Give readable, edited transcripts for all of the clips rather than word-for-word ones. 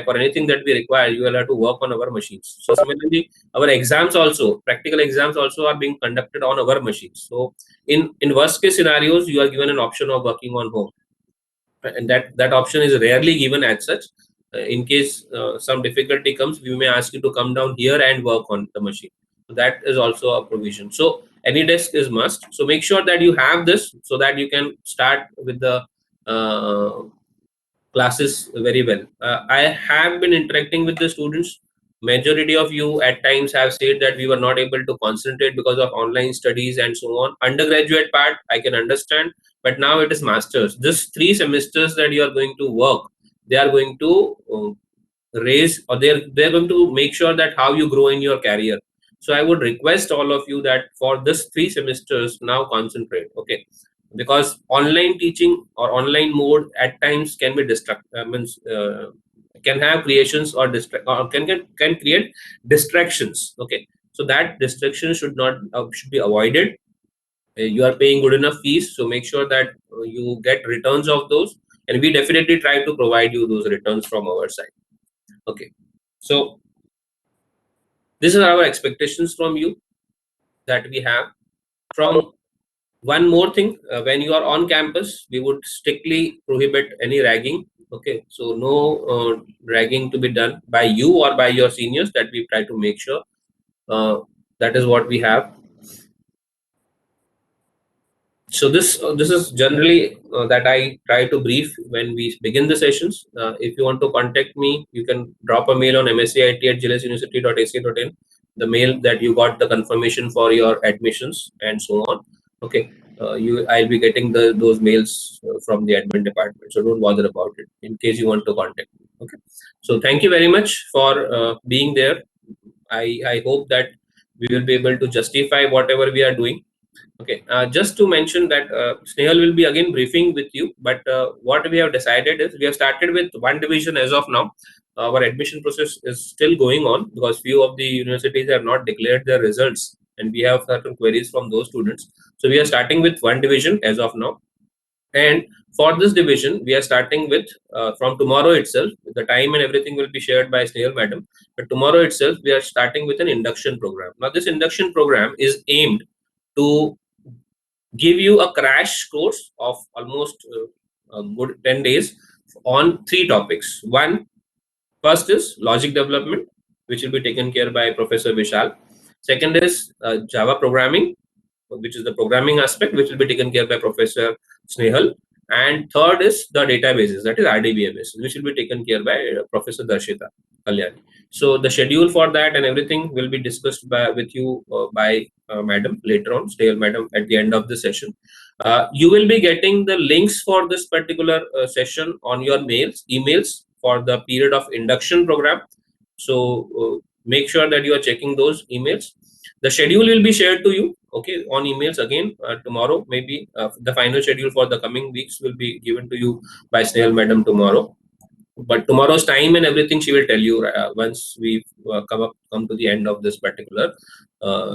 or anything that we require, you will have to work on our machines. So similarly, our exams also, practical exams also are being conducted on our machines. So in worst case scenarios, you are given an option of working on home, and that option is rarely given as such. In case some difficulty comes, we may ask you to come down here and work on the machine. So that is also a provision. So any desk is must. So make sure that you have this so that you can start with the classes very well. I have been interacting with the students. Majority of you at times have said that we were not able to concentrate because of online studies and so on. Undergraduate part, I can understand, but now it is masters. This 3 semesters that you are going to work, they are going to raise, or they're going to make sure that how you grow in your career. So I would request all of you that for this 3 semesters now concentrate, okay? Because online teaching or online mode at times can be can have creations or or can create distractions, okay? So that distraction should not should be avoided. You are paying good enough fees, so make sure that you get returns of those, and we definitely try to provide you those returns from our side, okay? So these are our expectations from you that we have. From one more thing, when you are on campus, we would strictly prohibit any ragging, okay? So no ragging to be done by you or by your seniors, that we try to make sure. That is what we have. So this is generally that I try to brief when we begin the sessions. If you want to contact me, you can drop a mail on mscit@jlsuniversity.ac.in, the mail that you got the confirmation for your admissions and so on, okay? I'll be getting those mails from the admin department, so don't bother about it in case you want to contact me, okay? So thank you very much for being there. I hope that we will be able to justify whatever we are doing. Okay, just to mention that Snehal will be again briefing with you, but what we have decided is we have started with one division as of now. Our admission process is still going on because few of the universities have not declared their results, and we have certain queries from those students. So we are starting with one division as of now, and for this division we are starting with from tomorrow itself. The time and everything will be shared by Snehal madam, but tomorrow itself we are starting with an induction program. Now this induction program is aimed to give you a crash course of almost a good 10 days on 3 topics. First is logic development, which will be taken care by Professor Vishal. Second is Java programming, which is the programming aspect, which will be taken care by Professor Snehal. And third is the databases, that is RDBMS, which will be taken care by Professor Darshita Kalyani. So the schedule for that and everything will be discussed with you by Madam later on, Snehal Madam, at the end of the session. You will be getting the links for this particular session on your emails for the period of induction program. So make sure that you are checking those emails. The schedule will be shared to you, okay, on emails again tomorrow. Maybe the final schedule for the coming weeks will be given to you by Snehal madam tomorrow. But tomorrow's time and everything she will tell you once we come to the end of this particular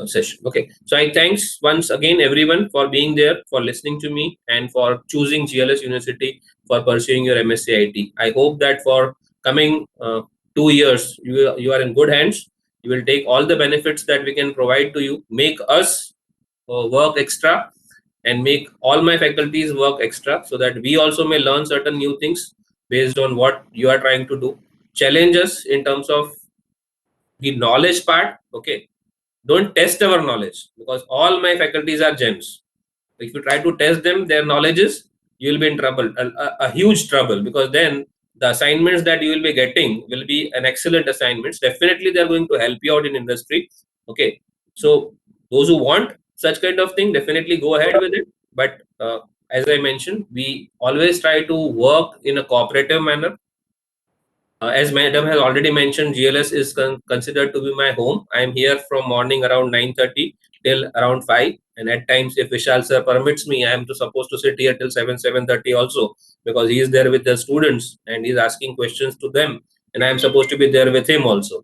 session. Okay, so I thanks once again everyone for being there, for listening to me, and for choosing GLS University for pursuing your MSc IT. I hope that for coming 2 years you are in good hands. You will take all the benefits that we can provide to you, make us work extra, and make all my faculties work extra, so that we also may learn certain new things based on what you are trying to do. Challenge us in terms of the knowledge part, okay? Don't test our knowledge, because all my faculties are gems. If you try to test them, their knowledges, you will be in trouble, a huge trouble, because then the assignments that you will be getting will be an excellent assignments. Definitely they are going to help you out in industry, okay? So those who want such kind of thing, definitely go ahead with it. But as I mentioned, we always try to work in a cooperative manner. As madam has already mentioned, GLS is considered to be my home. I am here from morning around 9:30 till around 5, and at times, if Vishal sir permits me, I am supposed to sit here till 7:30 also, because he is there with the students and he is asking questions to them, and I am supposed to be there with him also.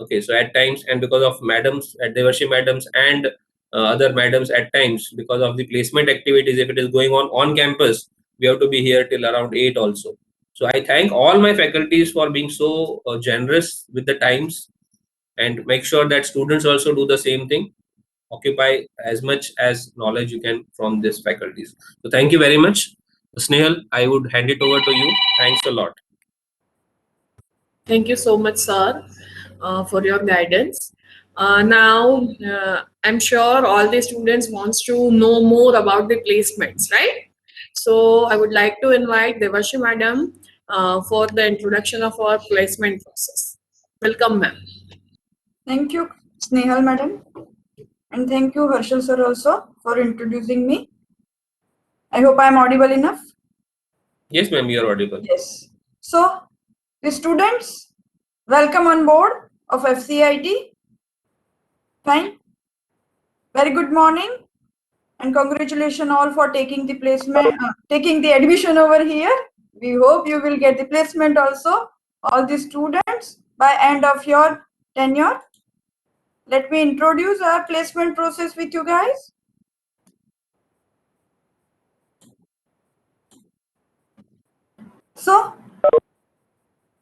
Okay, so at times, and because of madams, at Devarshi madams and other madams, at times, because of the placement activities, if it is going on campus, we have to be here till around 8 also. So I thank all my faculties for being so generous with the times, and make sure that students also do the same thing. Occupy as much as knowledge you can from these faculties. So thank you very much. Snehal, I would hand it over to you. Thanks a lot. Thank you so much, sir, for your guidance. Now, I'm sure all the students wants to know more about the placements, right? So, I would like to invite Devashi Madam for the introduction of our placement process. Welcome, ma'am. Thank you, Snehal madam, and thank you, Harshal sir, also for introducing me. I hope I am audible enough. Yes, ma'am, you are audible. Yes. So, the students, welcome on board of FCIT. Fine. Very good morning, and congratulations all for taking the placement, taking the admission over here. We hope you will get the placement also, all the students, by end of your tenure. Let me introduce our placement process with you guys. So,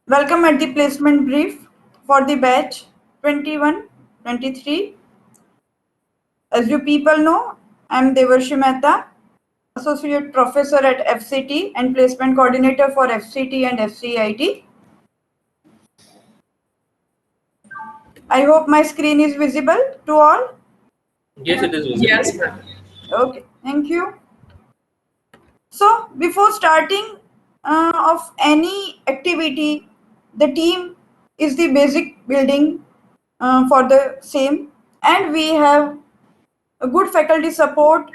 welcome at the placement brief for the batch 21-23. As you people know, I am Devarshi Mehta, Associate Professor at FCT and Placement Coordinator for FCT and FCIT. I hope my screen is visible to all. Yes, it is visible. Yes, ma'am. Okay, thank you. So, before starting of any activity, the team is the basic building for the same, and we have a good faculty support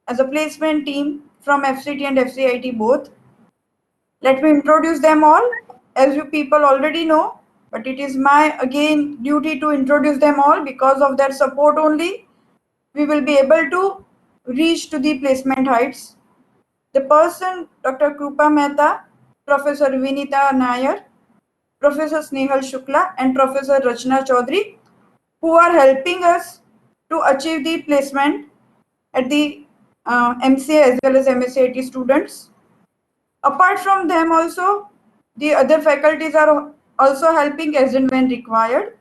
as a placement team from FCT and FCIT both. Let me introduce them all. As you people already know, but it is my again duty to introduce them all. Because of their support only, we will be able to reach to the placement heights. The person, Dr. Krupa Mehta, Professor Vinita Nair, Professor Snehal Shukla, and Professor Rachna Chaudhary, who are helping us to achieve the placement at the MCA as well as MSCIT students. Apart from them also, the other faculties are also helping as and when required.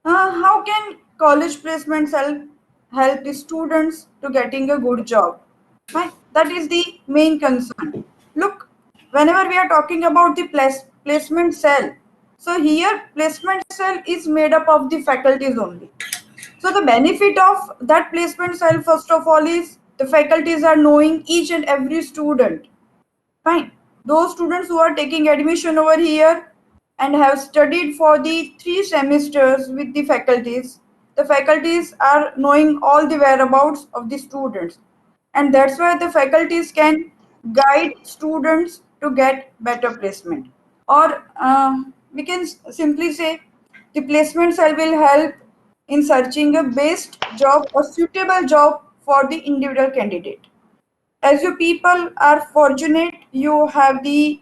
How can college placements help the students to getting a good job? Right? That is the main concern. Look, whenever we are talking about the placement cell, so here placement cell is made up of the faculties only. So the benefit of that placement cell, first of all, is the faculties are knowing each and every student. Fine. Those students who are taking admission over here and have studied for the 3 semesters with the faculties are knowing all the whereabouts of the students. And that's why the faculties can guide students to get better placement. Or we can simply say the placement cell will help in searching a best job or suitable job for the individual candidate. As you people are fortunate, you have the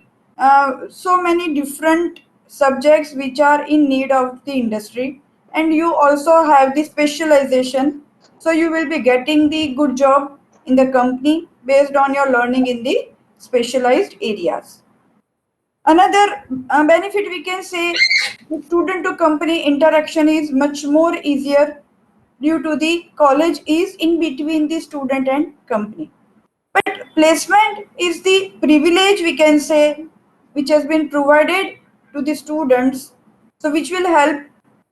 so many different subjects which are in need of the industry, and you also have the specialization, so you will be getting the good job in the company based on your learning in the specialized areas. Another benefit we can say, the student to company interaction is much more easier due to the college is in between the student and company. But placement is the privilege, we can say, which has been provided to the students, so which will help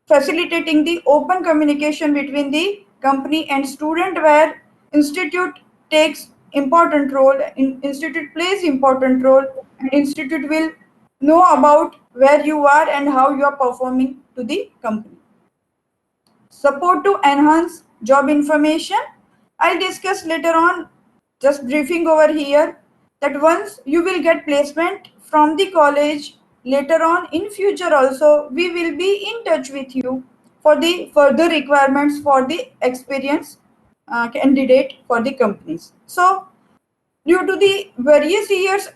facilitating the open communication between the company and student, where institute takes important role, institute plays important role, and institute will know about where you are and how you are performing to the company. Support to enhance job information. I'll discuss later on, just briefing over here, that once you will get placement from the college, later on in future also, we will be in touch with you for the further requirements for the experience candidate for the companies. So due to the various years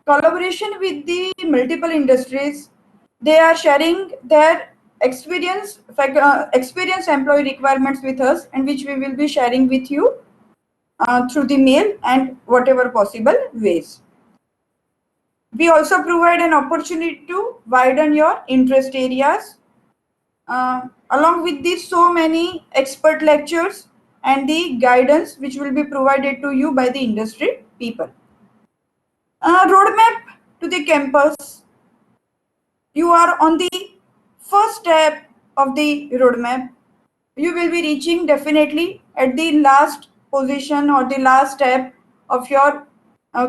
collaboration with the multiple industries, they are sharing their experience employee requirements with us, and which we will be sharing with you. through the mail and whatever possible ways. We also provide an opportunity to widen your interest areas. Along with these, so many expert lectures and the guidance which will be provided to you by the industry people. Roadmap to the campus. You are on the first step of the roadmap. You will be reaching definitely at the last position or the last step of your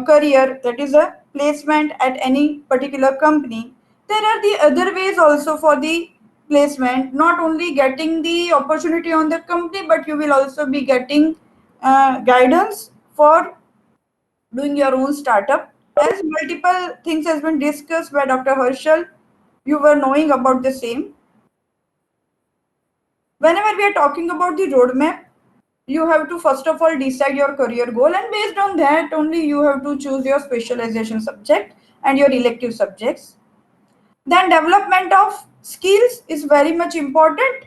career, that is a placement at any particular company. There are the other ways also for the placement, not only getting the opportunity on the company, but you will also be getting guidance for doing your own startup. As multiple things has been discussed by Dr. Herschel, you were knowing about the same. Whenever we are talking about the roadmap, you have to first of all decide your career goal, and based on that only you have to choose your specialization subject and your elective subjects. Then development of skills is very much important.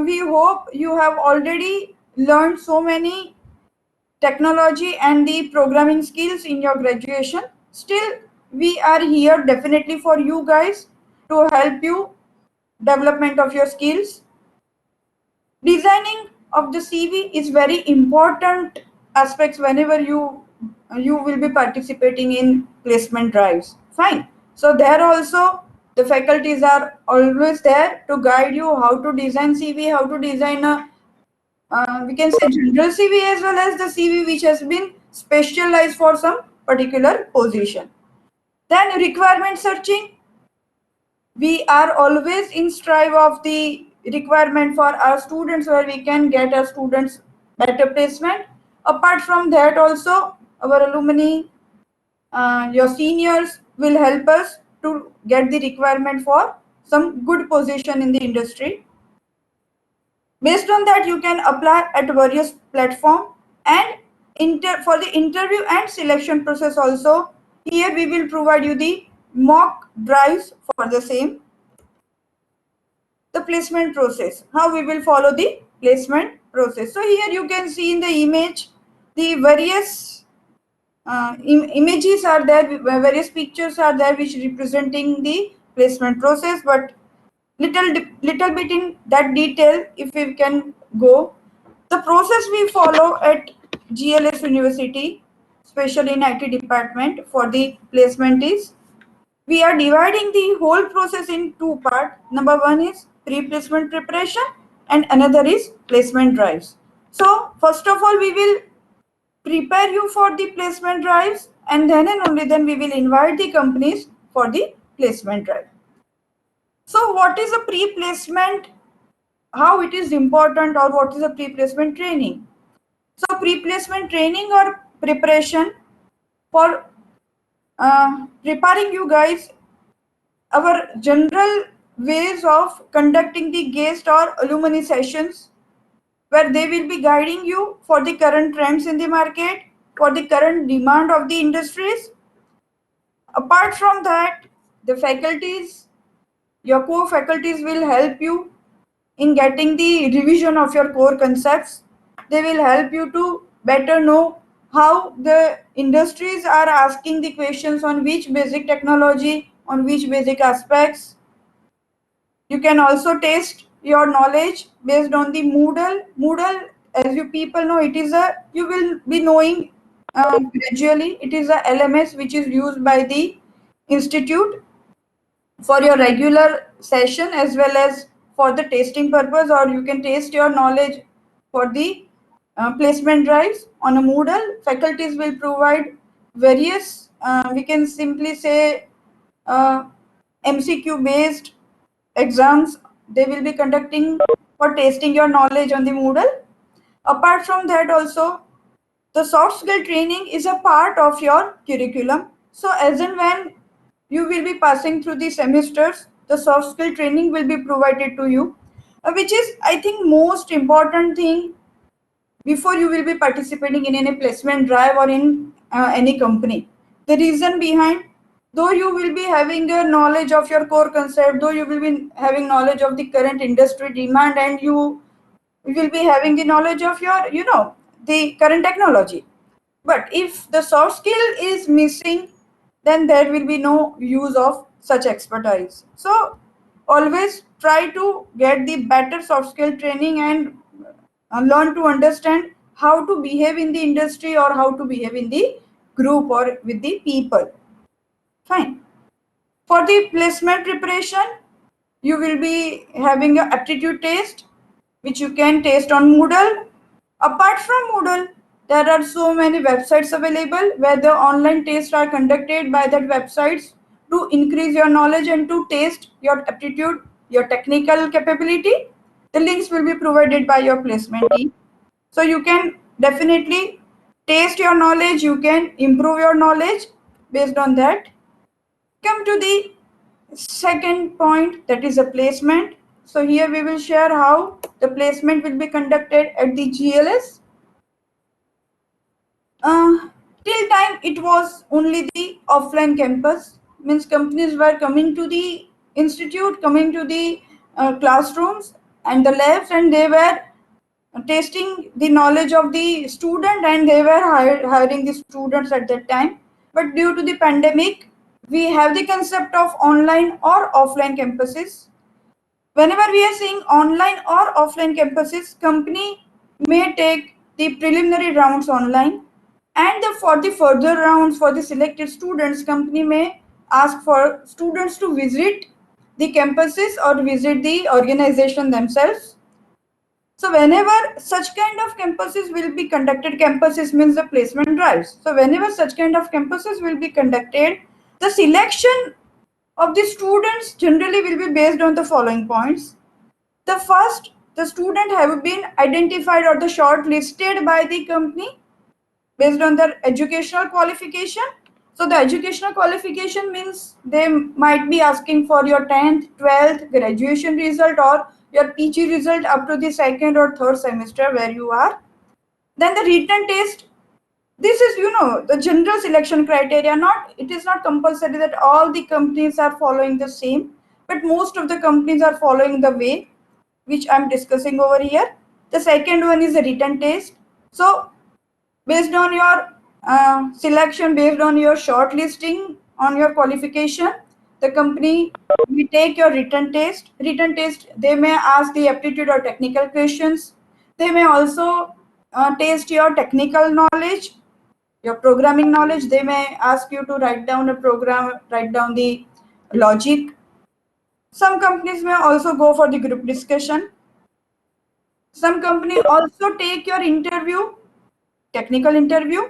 We hope you have already learned so many technology and the programming skills in your graduation. Still, we are here definitely for you guys to help you development of your skills. Designing of the CV is very important aspects whenever you will be participating in placement drives. Fine. So there also the faculties are always there to guide you how to design CV, how to design a we can say general CV as well as the CV which has been specialized for some particular position. Then requirement searching. We are always in strive of the requirement for our students where we can get our students better placement. Apart from that also, our alumni, your seniors will help us to get the requirement for some good position in the industry. Based on that, you can apply at various platform and for the interview and selection process also. Here we will provide you the mock drives for the same. The placement process, how we will follow the placement process. So here you can see in the image the various images are there, various pictures are there which representing the placement process, but little bit in that detail if we can go. The process we follow at GLS University, especially in IT department for the placement is, we are dividing the whole process in two parts. Number one is pre-placement preparation and another is placement drives. So first of all, we will prepare you for the placement drives, and then and only then we will invite the companies for the placement drive. So what is a pre-placement, how it is important, or what is a pre-placement training? So pre-placement training or preparation for preparing you guys, our general ways of conducting the guest or alumni sessions where they will be guiding you for the current trends in the market, for the current demand of the industries. Apart from that, the faculties, your core faculties will help you in getting the revision of your core concepts. They will help you to better know how the industries are asking the questions on which basic technology, on which basic aspects. You can also test your knowledge based on the Moodle. Moodle, as you people know, it is a, you will be knowing gradually, it is a LMS which is used by the institute for your regular session as well as for the testing purpose, or you can test your knowledge for the placement drives on a Moodle. Faculties will provide various, we can simply say, uh, MCQ based exams they will be conducting for testing your knowledge on the Moodle. Apart from that also, the soft skill training is a part of your curriculum. So as and when you will be passing through the semesters, the soft skill training will be provided to you, which is I think most important thing before you will be participating in any placement drive or in any company. The reason behind, though you will be having a knowledge of your core concept, though you will be having knowledge of the current industry demand, and you will be having the knowledge of your the current technology. But if the soft skill is missing, then there will be no use of such expertise. So always try to get the better soft skill training and learn to understand how to behave in the industry or how to behave in the group or with the people. Fine. For the placement preparation, you will be having a aptitude test which you can test on Moodle. Apart from Moodle, there are so many websites available where the online tests are conducted by that websites to increase your knowledge and to test your aptitude, your technical capability. The links will be provided by your placement team. So you can definitely test your knowledge, you can improve your knowledge based on that. Come to the second point, that is a placement. So here we will share how the placement will be conducted at the GLS. Till time it was only the offline campus, means companies were coming to the institute, coming to the classrooms and the labs, and they were testing the knowledge of the student, and they were hiring the students at that time. But due to the pandemic, we have the concept of online or offline campuses. Whenever we are seeing online or offline campuses, company may take the preliminary rounds online, and for the further rounds for the selected students, company may ask for students to visit the campuses or visit the organization themselves. So whenever such kind of campuses will be conducted, campuses means the placement drives. So whenever such kind of campuses will be conducted, the selection of the students generally will be based on the following points. The first, the student have been identified or the shortlisted by the company based on their educational qualification. So the educational qualification means they might be asking for your 10th, 12th, graduation result or your PG result up to the second or third semester where you are. Then the written test. This is, the general selection criteria. Not, it is not compulsory that all the companies are following the same, but most of the companies are following the way which I'm discussing over here. The second one is a written test. So based on your selection, based on your shortlisting, on your qualification, the company will take your written test. Written test, they may ask the aptitude or technical questions. They may also test your technical knowledge, your programming knowledge. They may ask you to write down a program, write down the logic. Some companies may also go for the group discussion. Some company also take your interview, technical interview,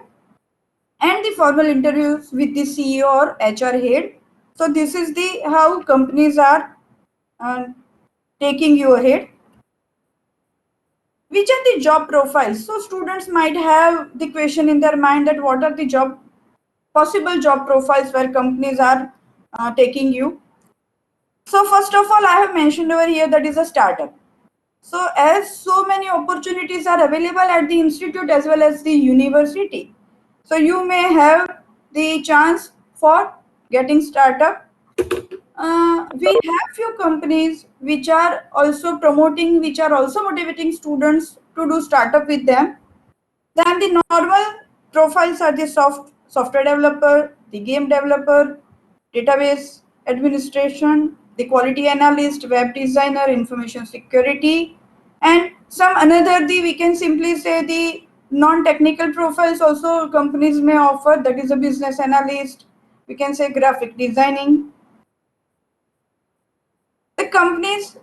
and the formal interviews with the CEO or HR head. So this is the how companies are uh, taking you ahead. Which are the job profiles? So students might have the question in their mind that what are the possible job profiles where companies are taking you. So first of all, I have mentioned over here that is a startup. So as so many opportunities are available at the institute as well as the university, so you may have the chance for getting startup. We have few companies which are also promoting, which are also motivating students to do startup with them. Then the normal profiles are the software developer, the game developer, database administration, the quality analyst, web designer, information security, and some another, the we can simply say the non-technical profiles also companies may offer, that is a business analyst, we can say graphic designing. The companies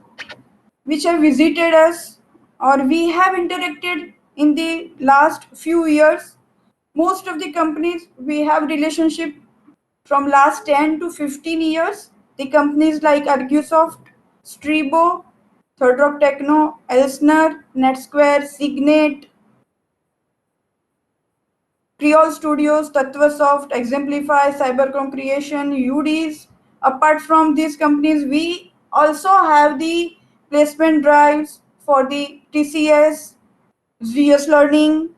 which have visited us or we have interacted in the last few years, most of the companies we have relationship from last 10 to 15 years. The companies like Arcusoft, Stribo, Third Rock Techno, Elsner, NetSquare, Signet, Creole Studios, Tatvasoft, Exemplify, Cybercom Creation, UDs. Apart from these companies, we also have the placement drives for the TCS, ZS Learning,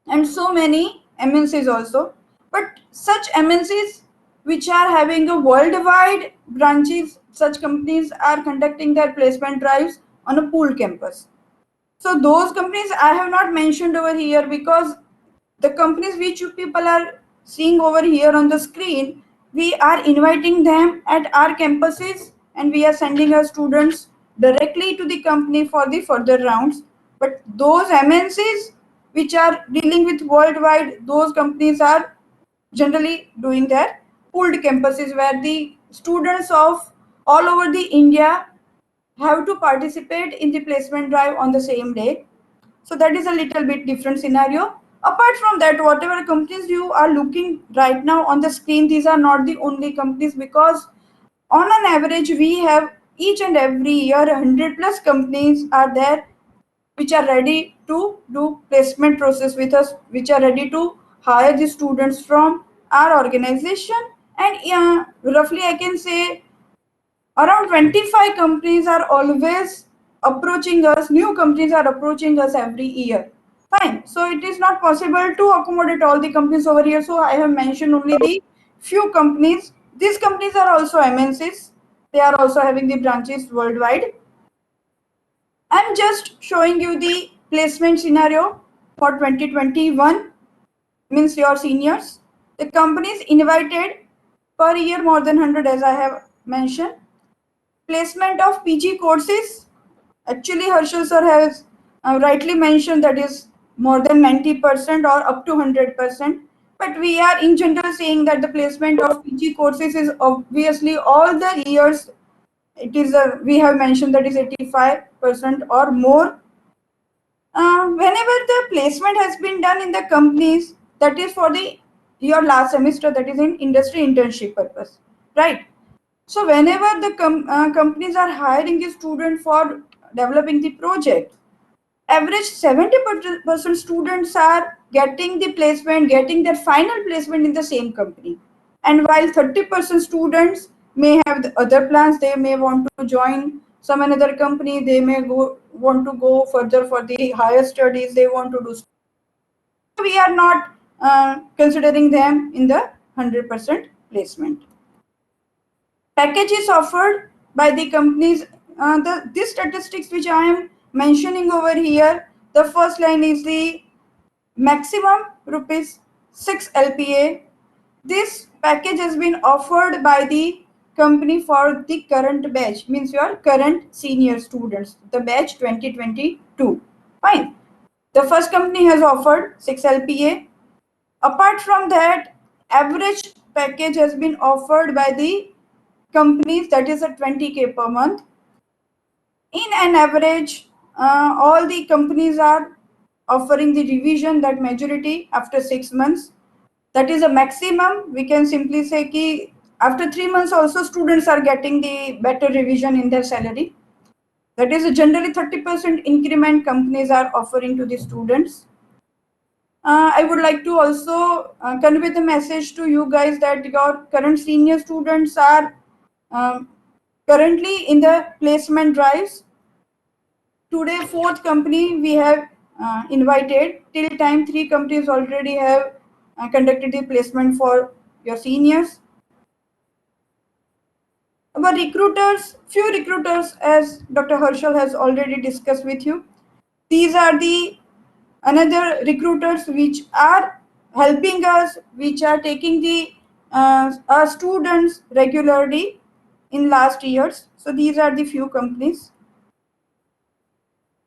and so many MNCs also. But such MNCs which are having a worldwide branches, such companies are conducting their placement drives on a pool campus. So those companies I have not mentioned over here, because the companies which you people are seeing over here on the screen, we are inviting them at our campuses and we are sending our students directly to the company for the further rounds. But those MNCs which are dealing with worldwide, those companies are generally doing their pooled campuses where the students of all over the India have to participate in the placement drive on the same day. So that is a little bit different scenario. Apart from that, whatever companies you are looking right now on the screen, these are not the only companies, because on an average we have each and every year 100 plus companies are there which are ready to do placement process with us, which are ready to hire the students from our organization. And roughly I can say around 25 companies are always approaching us, new companies are approaching us every year. Fine, so it is not possible to accommodate all the companies over here, so I have mentioned only the few companies. These companies are also MNCs, they are also having the branches worldwide. I'm just showing you the placement scenario for 2021, means your seniors. The companies invited per year more than 100, as I have mentioned. Placement of PG courses, actually Harshal sir has rightly mentioned that is more than 90% or up to 100%. But we are in general saying that the placement of PG courses is obviously all the years. It is we have mentioned that is 85% or more. Whenever the placement has been done in the companies, that is for the your last semester, that is in industry internship purpose, right? So whenever the companies are hiring the student for developing the project, average 70% students are getting the placement, getting their final placement in the same company. And while 30% students may have the other plans, they may want to join some another company, they may want to go further for the higher studies, they want to do. We are not considering them in the 100% placement. Packages offered by the companies. These statistics which I am mentioning over here, the first line is the maximum rupees 6 LPA. This package has been offered by the company for the current batch, means your current senior students, the batch 2022. Fine. The first company has offered 6 LPA. Apart from that, average package has been offered by the companies, that is a 20K per month. In an average, all the companies are offering the revision, that majority after 6 months. That is a maximum. We can simply say ki after 3 months also students are getting the better revision in their salary. That is generally 30% increment companies are offering to the students. I would like to also convey the message to you guys that your current senior students are currently in the placement drives. Today, fourth company we have invited. Till time, three companies already have conducted the placement for your seniors. Our recruiters, few recruiters, as Dr. Harshal has already discussed with you. These are the another recruiters which are helping us, which are taking the our students regularly in last years. So these are the few companies.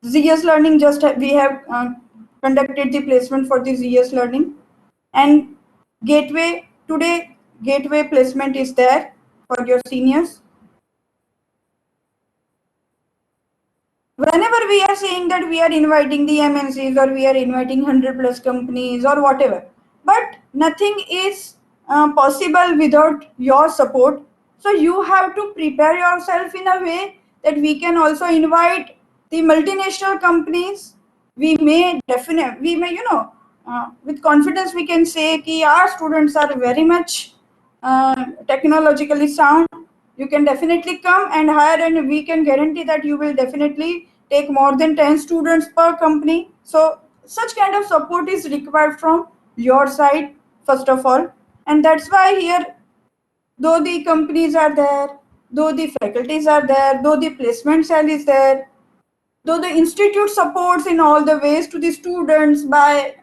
ZS Learning, just we have conducted the placement for the ZS Learning, and Gateway, today Gateway placement is there for your seniors. Whenever we are saying that we are inviting the MNCs or we are inviting 100 plus companies or whatever, but nothing is possible without your support. So you have to prepare yourself in a way that we can also invite the multinational companies. We may definitely, we may, with confidence we can say that our students are very much technologically sound. You can definitely come and hire, and we can guarantee that you will definitely take more than 10 students per company. So such kind of support is required from your side first of all. And that's why here, though the companies are there, though the faculties are there, though the placement cell is there, though the institute supports in all the ways to the students by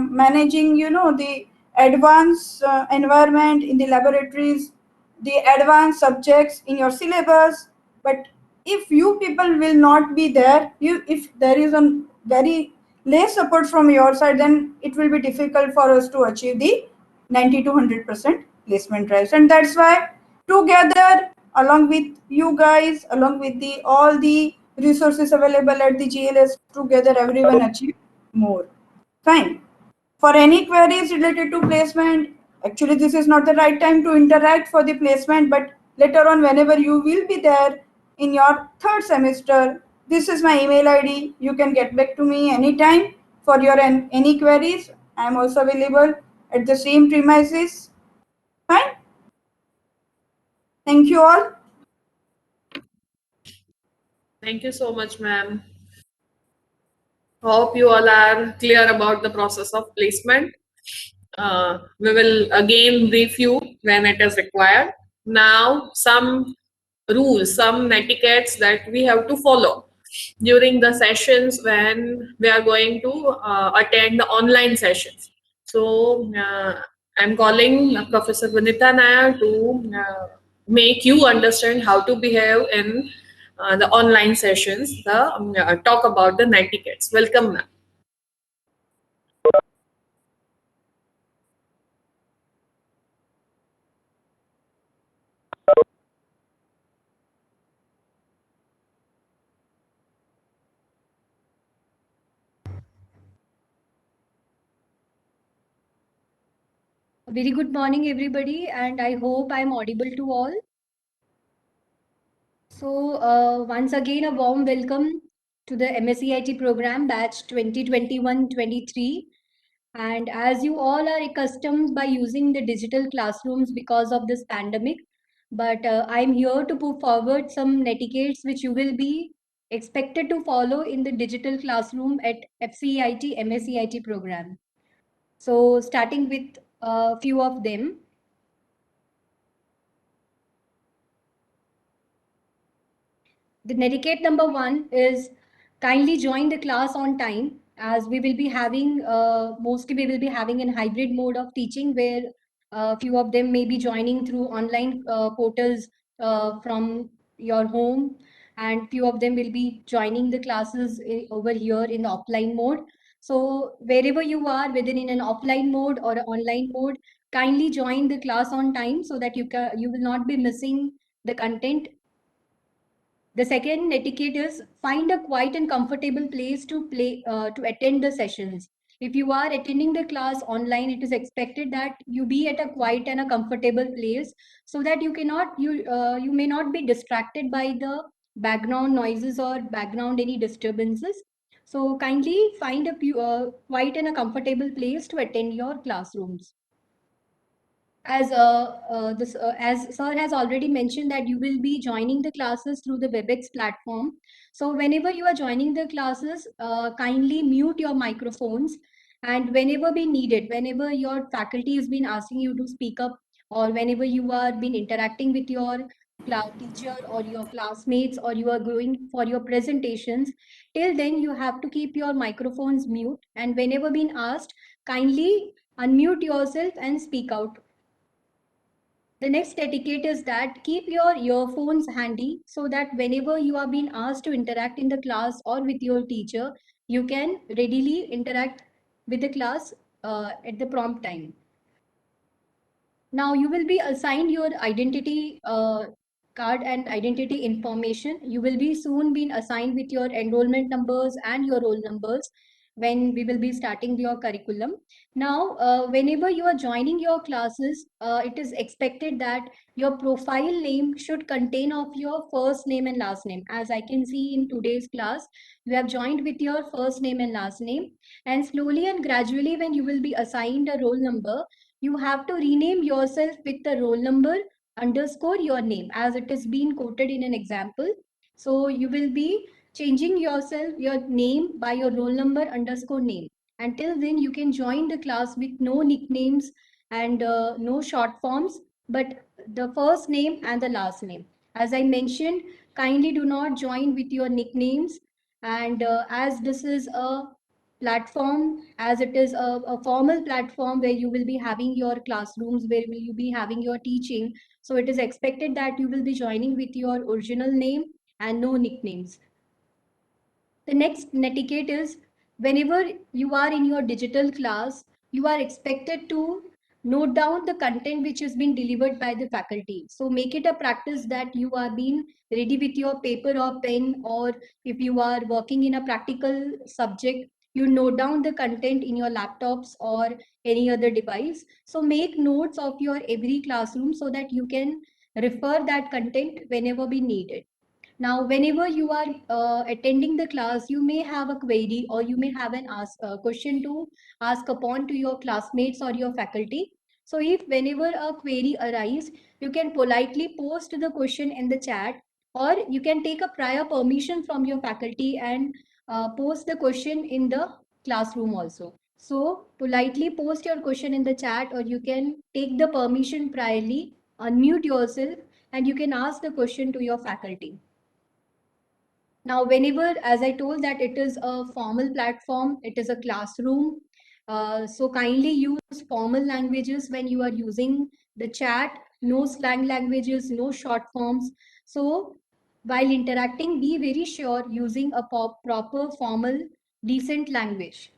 managing, the advanced environment in the laboratories, the advanced subjects in your syllabus. But if you people will not be there, if there is a very less support from your side, then it will be difficult for us to achieve the 90 to 100% placement drives. And that's why together, along with you guys, along with the all the resources available at the GLS, together everyone achieve more. Fine. For any queries related to placement, actually this is not the right time to interact for the placement, but later on whenever you will be there in your third semester, this is my email ID. You can get back to me anytime for your any queries. I am also available at the same premises. Fine. Thank you all. Thank you so much, ma'am. Hope you all are clear about the process of placement. We will again brief you when it is required. Now, some rules, some etiquettes that we have to follow during the sessions when we are going to attend the online sessions. So, I'm calling Professor Vanita Nair to make you understand how to behave in the online sessions, talk about the etiquettes. Welcome, ma'am. Very good morning, everybody, and I hope I'm audible to all. So, once again, a warm welcome to the MSCIT program batch 2021-23. And as you all are accustomed by using the digital classrooms because of this pandemic, but I'm here to put forward some etiquettes which you will be expected to follow in the digital classroom at FCEIT MSCIT program. So, starting with a few of them. The etiquette number one is kindly join the class on time, as we will be having mostly we will be having a hybrid mode of teaching where a few of them may be joining through online portals from your home, and few of them will be joining the classes over here in the offline mode. So wherever you are, whether in an offline mode or an online mode, kindly join the class on time so that you will not be missing the content. The second etiquette is find a quiet and comfortable place to attend the sessions. If you are attending the class online, it is expected that you be at a quiet and a comfortable place so that you may not be distracted by the background noises or background any disturbances. So kindly find a quiet and a comfortable place to attend your classrooms. As sir has already mentioned that you will be joining the classes through the WebEx platform. So whenever you are joining the classes, kindly mute your microphones, and whenever be needed, whenever your faculty has been asking you to speak up, or whenever you are been interacting with your class teacher or your classmates, or you are going for your presentations, till then you have to keep your microphones mute, and whenever being asked, kindly unmute yourself and speak out. The next etiquette is that keep your earphones handy so that whenever you are being asked to interact in the class or with your teacher, you can readily interact with the class at the prompt time. Now you will be assigned your identity card and identity information. You will be soon being assigned with your enrollment numbers and your roll numbers when we will be starting your curriculum. Now, whenever you are joining your classes, it is expected that your profile name should contain of your first name and last name. As I can see in today's class, you have joined with your first name and last name, and slowly and gradually when you will be assigned a roll number, you have to rename yourself with the roll number underscore your name as it is being quoted in an example. So you will be changing yourself, your name by your roll number underscore name. Until then, you can join the class with no nicknames and no short forms, but the first name and the last name. As I mentioned, kindly do not join with your nicknames And as this is a platform, as it is a formal platform where you will be having your classrooms, where will you be having your teaching, so it is expected that you will be joining with your original name and no nicknames. The next netiquette is, whenever you are in your digital class, you are expected to note down the content which has been delivered by the faculty. So make it a practice that you are being ready with your paper or pen, or if you are working in a practical subject, you note down the content in your laptops or any other device. So make notes of your every classroom so that you can refer that content whenever we need it. Now, whenever you are attending the class, you may have a query or you may have an question to ask upon to your classmates or your faculty. So, if whenever a query arises, you can politely post the question in the chat, or you can take a prior permission from your faculty and post the question in the classroom also. So, politely post your question in the chat, or you can take the permission priorly, unmute yourself, and you can ask the question to your faculty. Now, whenever, as I told that it is a formal platform, it is a classroom. So kindly use formal languages when you are using the chat, no slang languages, no short forms. So while interacting, be very sure using a proper, formal, decent language.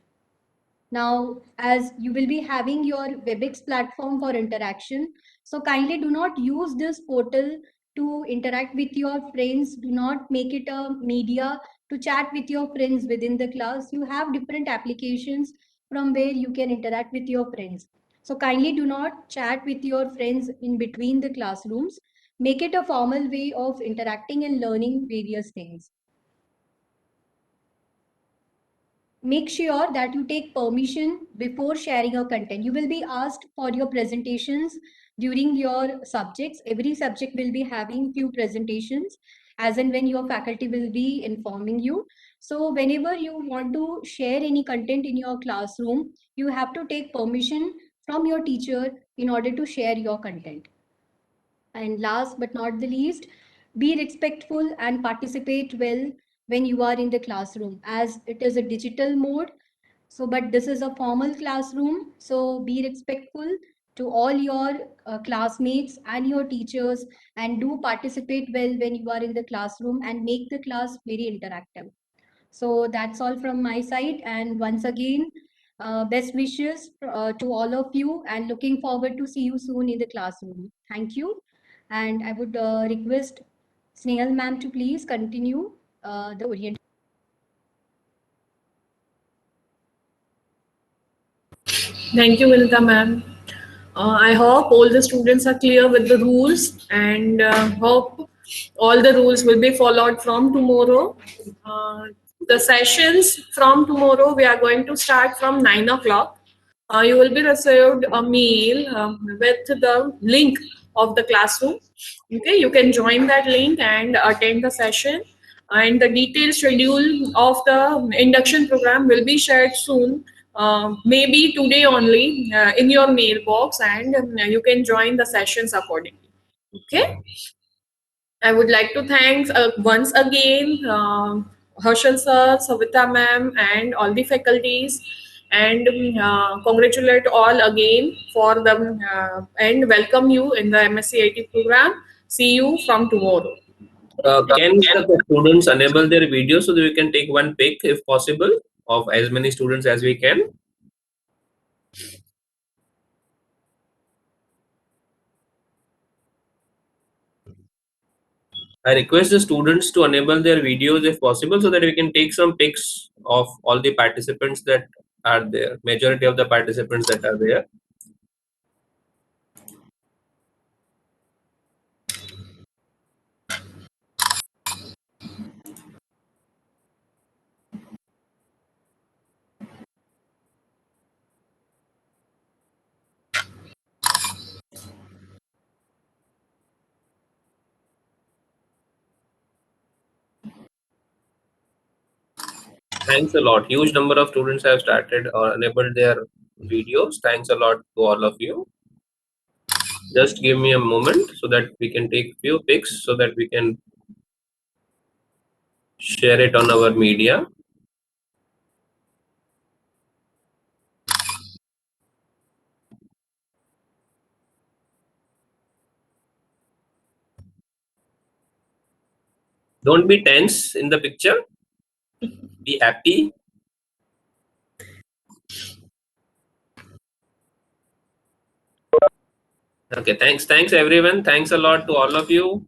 Now, as you will be having your WebEx platform for interaction, so kindly do not use this portal to interact with your friends. Do not make it a media to chat with your friends within the class. You have different applications from where you can interact with your friends. So kindly do not chat with your friends in between the classrooms. Make it a formal way of interacting and learning various things. Make sure that you take permission before sharing your content. You will be asked for your presentations during your subjects. Every subject will be having few presentations as and when your faculty will be informing you. So whenever you want to share any content in your classroom, you have to take permission from your teacher in order to share your content. And last but not the least, be respectful and participate well when you are in the classroom, as it is a digital mode. So, but this is a formal classroom. So be respectful to all your classmates and your teachers, and do participate well when you are in the classroom and make the class very interactive. So that's all from my side. And once again, best wishes to all of you, and looking forward to see you soon in the classroom. Thank you. And I would request Snehal ma'am to please continue the orientation. Thank you, Vinita ma'am. I hope all the students are clear with the rules, and hope all the rules will be followed from tomorrow. Uh, the sessions from tomorrow, we are going to start from 9 o'clock. You will be received a mail with the link of the classroom. Okay, you can join that link and attend the session. And the detailed schedule of the induction program will be shared soon, maybe today only, in your mailbox, and you can join the sessions accordingly. Okay. I would like to thank once again Harshal sir, Savita ma'am, and all the faculties, and congratulate all again for the and welcome you in the MSc IT program. See you from tomorrow. Can the students enable their video so that we can take one pic if possible of as many students as we can? I request the students to enable their videos if possible so that we can take some pics of all the participants that are there, majority of the participants that are there. Thanks a lot. Huge number of students have started or enabled their videos. Thanks a lot to all of you. Just give me a moment so that we can take few pics so that we can share it on our media. Don't be tense in the picture. Be happy. Okay, thanks everyone. Thanks a lot to all of you.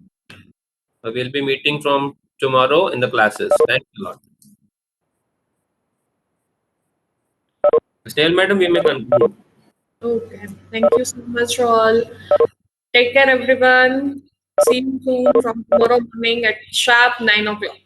We'll be meeting from tomorrow in the classes. Thanks a lot. Snail madam, we may conclude. Okay. Thank you so much, all. Take care, everyone. See you soon from tomorrow morning at sharp 9 o'clock.